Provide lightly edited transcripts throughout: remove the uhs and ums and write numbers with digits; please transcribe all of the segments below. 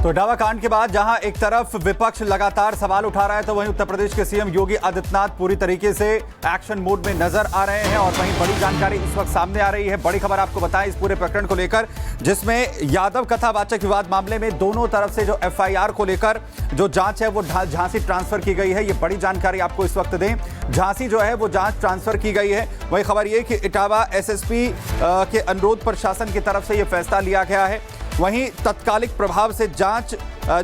तो इटावा कांड के बाद जहां एक तरफ विपक्ष लगातार सवाल उठा रहा है, तो वहीं उत्तर प्रदेश के सीएम योगी आदित्यनाथ पूरी तरीके से एक्शन मोड में नजर आ रहे हैं। और वहीं बड़ी जानकारी इस वक्त सामने आ रही है। बड़ी खबर आपको बताएं इस पूरे प्रकरण को लेकर, जिसमें यादव कथावाचक विवाद मामले में दोनों तरफ से जो एफआईआर को लेकर जो जांच है वो झांसी ट्रांसफर की गई है। ये बड़ी जानकारी आपको इस वक्त दें। झांसी जो है वो जांच ट्रांसफर की गई है। वही खबर ये कि इटावा एसएसपी के अनुरोध पर शासन की तरफ से यह फैसला लिया गया है। वहीं तत्कालिक प्रभाव से जांच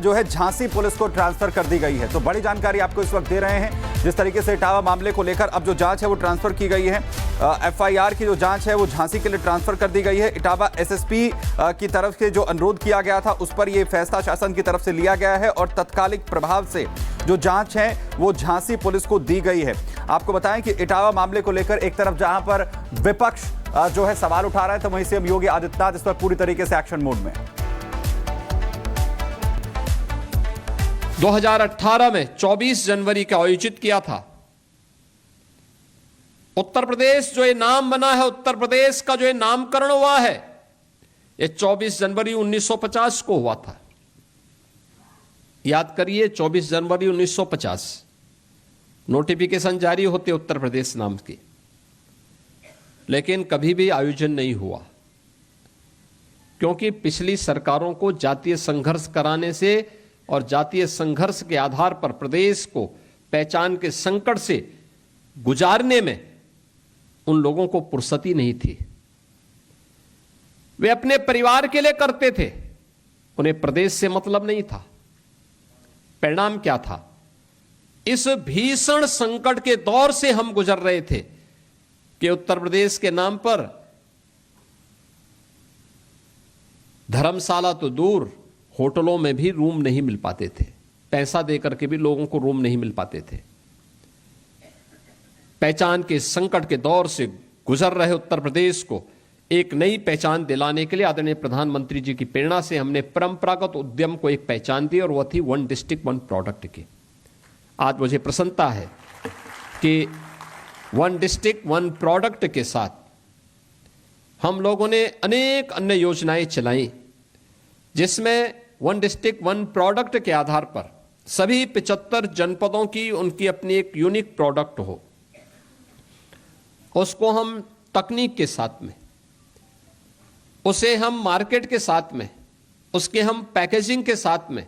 जो है झांसी पुलिस को ट्रांसफर कर दी गई है। तो बड़ी जानकारी आपको इस वक्त दे रहे हैं। जिस तरीके से इटावा मामले को लेकर अब जो जांच है वो ट्रांसफर की गई है। एफआईआर की जो जांच है वो झांसी के लिए ट्रांसफर कर दी गई है। इटावा एसएसपी की तरफ से जो अनुरोध किया गया था उस पर यह फैसला शासन की तरफ से लिया गया है और तत्कालिक प्रभाव से जो जांच है वो झांसी पुलिस को दी गई है। आपको बताएं कि इटावा मामले को लेकर एक तरफ जहां पर विपक्ष जो है सवाल उठा रहा है, तो वहीं सीएम योगी आदित्यनाथ इस पर पूरी तरीके से एक्शन मोड में। 2018 में 24 जनवरी का आयोजित किया था। उत्तर प्रदेश जो ये नाम बना है, उत्तर प्रदेश का जो ये नामकरण हुआ है, ये 24 जनवरी 1950 को हुआ था। याद करिए, 24 जनवरी 1950 नोटिफिकेशन जारी होते उत्तर प्रदेश नाम के, लेकिन कभी भी आयोजन नहीं हुआ, क्योंकि पिछली सरकारों को जातीय संघर्ष कराने से और जातीय संघर्ष के आधार पर प्रदेश को पहचान के संकट से गुजारने में उन लोगों को फुर्सती नहीं थी। वे अपने परिवार के लिए करते थे, उन्हें प्रदेश से मतलब नहीं था। परिणाम क्या था? इस भीषण संकट के दौर से हम गुजर रहे थे कि उत्तर प्रदेश के नाम पर धर्मशाला तो दूर, होटलों में भी रूम नहीं मिल पाते थे। पैसा देकर के भी लोगों को रूम नहीं मिल पाते थे। पहचान के संकट के दौर से गुजर रहे उत्तर प्रदेश को एक नई पहचान दिलाने के लिए आदरणीय प्रधानमंत्री जी की प्रेरणा से हमने परंपरागत उद्यम को एक पहचान दी, और वह थी वन डिस्ट्रिक्ट वन प्रोडक्ट की। आज मुझे प्रसन्नता है कि वन डिस्ट्रिक्ट वन प्रोडक्ट के साथ हम लोगों ने अनेक अन्य योजनाएं चलाई, जिसमें वन डिस्ट्रिक्ट वन प्रोडक्ट के आधार पर सभी 75 जनपदों की उनकी अपनी एक यूनिक प्रोडक्ट हो। उसको हम तकनीक के साथ में, उसे हम मार्केट के साथ में, उसके हम पैकेजिंग के साथ में,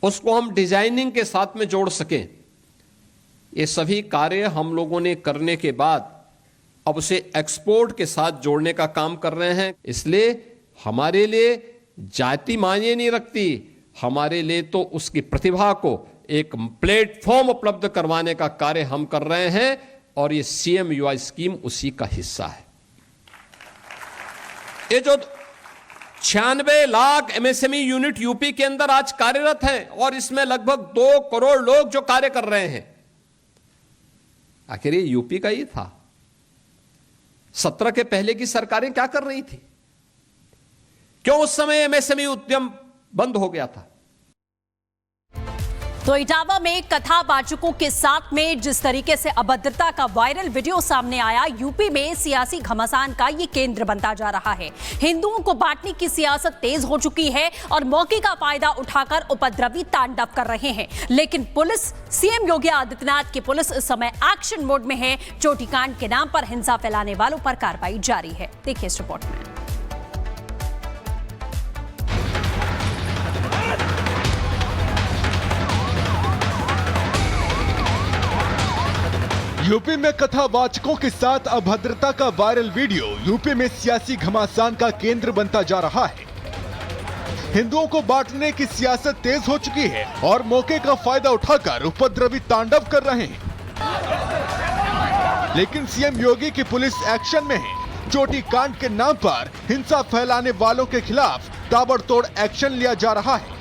उसको हम डिजाइनिंग के साथ में जोड़ सकें। ये सभी कार्य हम लोगों ने करने के बाद अब उसे एक्सपोर्ट के साथ जोड़ने का काम कर रहे हैं। इसलिए हमारे लिए जाति मायने नहीं रखती, हमारे लिए तो उसकी प्रतिभा को एक प्लेटफॉर्म उपलब्ध करवाने का कार्य हम कर रहे हैं, और ये सीएम युवा स्कीम उसी का हिस्सा है। ये जो 96 लाख एमएसएमई यूनिट यूपी के अंदर आज कार्यरत हैं, और इसमें लगभग 2 करोड़ लोग जो कार्य कर रहे हैं, आखिर ये यूपी का ही था। 17 के पहले की सरकारें क्या कर रही थी? क्यों उस समय एमएसएमई उद्यम बंद हो गया था? तो इटावा में कथावाचकों के साथ में जिस तरीके से अभद्रता का वायरल वीडियो सामने आया, यूपी में सियासी घमासान का ये केंद्र बनता जा रहा है। हिंदुओं को बांटने की सियासत तेज हो चुकी है और मौके का फायदा उठाकर उपद्रवी तांडव कर रहे हैं। लेकिन पुलिस, सीएम योगी आदित्यनाथ की पुलिस इस समय एक्शन मोड में है। चोटी कांड के नाम पर हिंसा फैलाने वालों पर कार्रवाई जारी है। देखिए इस रिपोर्ट में। यूपी में कथावाचकों के साथ अभद्रता का वायरल वीडियो यूपी में सियासी घमासान का केंद्र बनता जा रहा है। हिंदुओं को बांटने की सियासत तेज हो चुकी है और मौके का फायदा उठाकर उपद्रवी तांडव कर रहे हैं। लेकिन सीएम योगी की पुलिस एक्शन में है। चोटी कांड के नाम पर हिंसा फैलाने वालों के खिलाफ ताबड़तोड़ एक्शन लिया जा रहा है।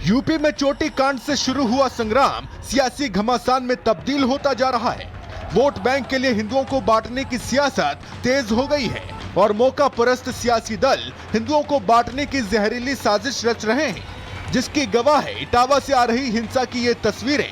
यूपी में चोटी कांड से शुरू हुआ संग्राम सियासी घमासान में तब्दील होता जा रहा है। वोट बैंक के लिए हिंदुओं को बांटने की सियासत तेज हो गई है और मौका परस्त सियासी दल हिंदुओं को बांटने की जहरीली साजिश रच रहे हैं, जिसकी गवाह है इटावा से आ रही हिंसा की ये तस्वीरें।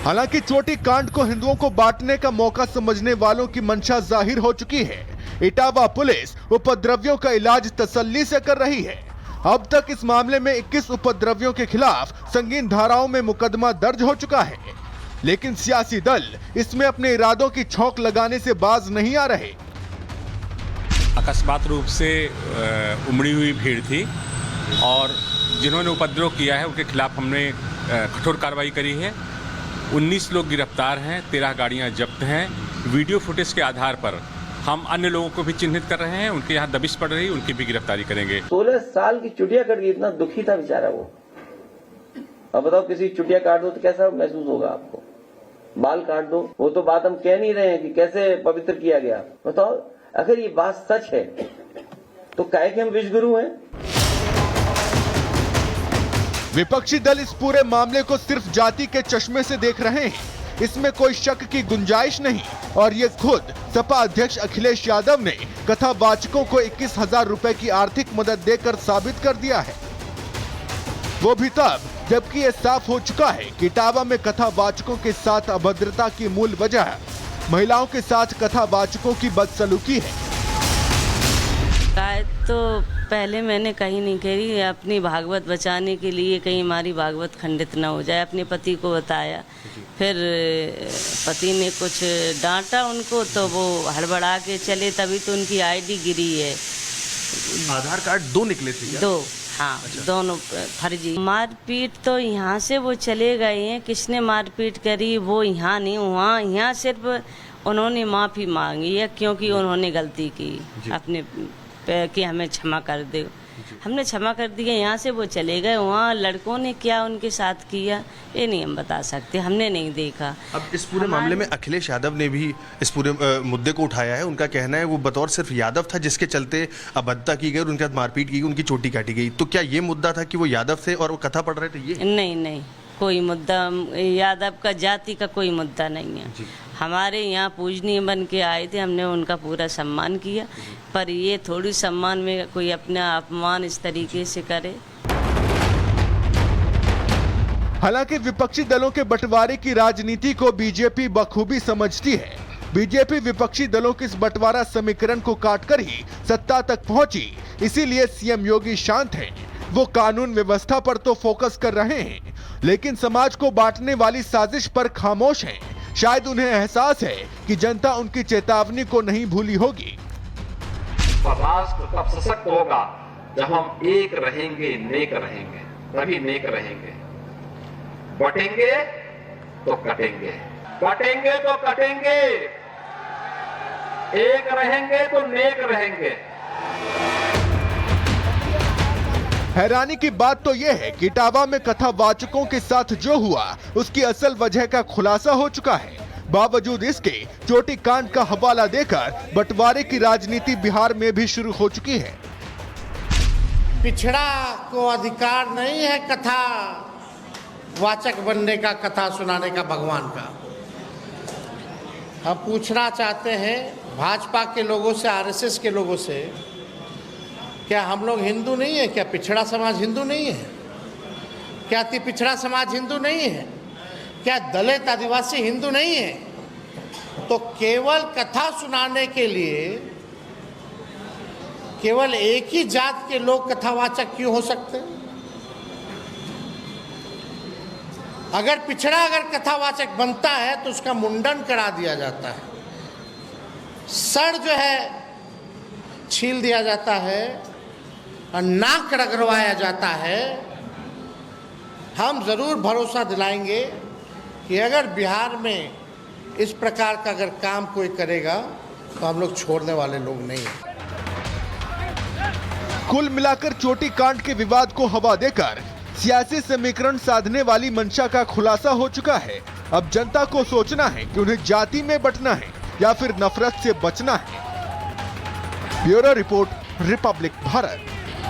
हालांकि चोटी कांड को हिंदुओं को बांटने का मौका समझने वालों की मंशा जाहिर हो चुकी है। इटावा पुलिस उपद्रवियों का इलाज तसल्ली से कर रही है। अब तक इस मामले में 21 उपद्रवियों के खिलाफ संगीन धाराओं में मुकदमा दर्ज हो चुका है, लेकिन सियासी दल इसमें अपने इरादों की छौंक लगाने से बाज नहीं आ रहे। अकस्मात रूप से उमड़ी हुई भीड़ थी और जिन्होंने उपद्रव किया है उनके खिलाफ हमने कठोर कार्रवाई करी है। 19 लोग गिरफ्तार हैं, 13 गाड़ियां जब्त हैं। वीडियो फुटेज के आधार पर हम अन्य लोगों को भी चिन्हित कर रहे हैं। उनके यहाँ दबिश पड़ रही, उनकी भी गिरफ्तारी करेंगे। 16 साल की चुटिया कट गई, इतना दुखी था बेचारा वो। अब बताओ किसी चुटिया काट दो तो कैसा महसूस होगा आपको? बाल काट दो, वो तो बात हम कह नहीं रहे हैं कि कैसे पवित्र किया गया। बताओ अगर ये बात सच है तो काहे के हम विश्वगुरु हैं। विपक्षी दल इस पूरे मामले को सिर्फ जाति के चश्मे से देख रहे हैं, इसमें कोई शक की गुंजाइश नहीं। और ये खुद सपा अध्यक्ष अखिलेश यादव ने कथावाचकों को 21,000 रुपए की आर्थिक मदद देकर साबित कर दिया है, वो भी तब जबकि ये साफ हो चुका है कि इटावा में कथावाचकों के साथ अभद्रता की मूल वजह महिलाओं के साथ कथावाचकों की बदसलूकी है। शिकायत तो पहले मैंने कहीं नहीं करी, अपनी भागवत बचाने के लिए कहीं हमारी भागवत खंडित न हो जाए। अपने पति को बताया, फिर पति ने कुछ डांटा उनको तो वो हड़बड़ा के चले, तभी तो उनकी आईडी गिरी है। आधार कार्ड 2 निकले थे क्या? 2, हाँ। अच्छा। दोनों फर्जी। मारपीट तो यहाँ से वो चले गए हैं, किसने मारपीट करी वो यहाँ नहीं, वहाँ यहाँ सिर्फ उन्होंने माफ़ी मांगी है क्योंकि उन्होंने गलती की अपने कि हमें क्षमा कर दे। हमने क्षमा कर दिया, यहाँ से वो चले गए। वहाँ लड़कों ने क्या उनके साथ किया ये नहीं हम बता सकते, हमने नहीं देखा। अब इस पूरे मामले में अखिलेश यादव ने भी इस पूरे मुद्दे को उठाया है। उनका कहना है वो बतौर सिर्फ यादव था जिसके चलते अभद्रता की गई और उनके साथ मारपीट की गई, उनकी चोटी काटी गई। तो क्या ये मुद्दा था कि वो यादव थे और वो कथा पढ़ रहे थे? ये नहीं, कोई मुद्दा यादव का जाति का कोई मुद्दा नहीं है। हमारे यहाँ पूजनीय बन के आए थे, हमने उनका पूरा सम्मान किया, पर ये थोड़ी सम्मान में कोई अपना अपमान इस तरीके से करे। हालांकि विपक्षी दलों के बंटवारे की राजनीति को बीजेपी बखूबी समझती है। बीजेपी विपक्षी दलों के इस बंटवारा समीकरण को काटकर ही सत्ता तक पहुंची, इसीलिए सीएम योगी शांत हैं। वो कानून व्यवस्था पर तो फोकस कर रहे हैं, लेकिन समाज को बांटने वाली साजिश पर खामोश हैं। शायद उन्हें एहसास है कि जनता उनकी चेतावनी को नहीं भूली होगी। राष्ट्र तब सशक्त होगा जब हम एक रहेंगे, नेक रहेंगे, तभी नेक रहेंगे। बटेंगे तो कटेंगे, बटेंगे तो कटेंगे, एक रहेंगे तो नेक रहेंगे। हैरानी की बात तो यह है कि इटावा में कथावाचकों के साथ जो हुआ उसकी असल वजह का खुलासा हो चुका है। बावजूद इसके चोटी कांड का हवाला देकर बंटवारे की राजनीति बिहार में भी शुरू हो चुकी है। पिछड़ा को अधिकार नहीं है कथा वाचक बनने का, कथा सुनाने का भगवान का। हम पूछना चाहते हैं भाजपा के लोगों से, आरएसएस के लोगों से, क्या हम लोग हिंदू नहीं है? क्या पिछड़ा समाज हिंदू नहीं है? क्या अति पिछड़ा समाज हिंदू नहीं है? क्या दलित आदिवासी हिंदू नहीं है? तो केवल कथा सुनाने के लिए केवल एक ही जात के लोग कथावाचक क्यों हो सकते हैं? अगर पिछड़ा अगर कथावाचक बनता है तो उसका मुंडन करा दिया जाता है, सर जो है छील दिया जाता है और नाक रगड़वाया जाता है। हम जरूर भरोसा दिलाएंगे कि अगर बिहार में इस प्रकार का अगर काम कोई करेगा तो हम लोग छोड़ने वाले लोग नहीं हैं। कुल मिलाकर चोटी कांड के विवाद को हवा देकर सियासी समीकरण साधने वाली मंशा का खुलासा हो चुका है। अब जनता को सोचना है कि उन्हें जाति में बंटना है या फिर नफरत से बचना है। Bureau report, Republic Bharat.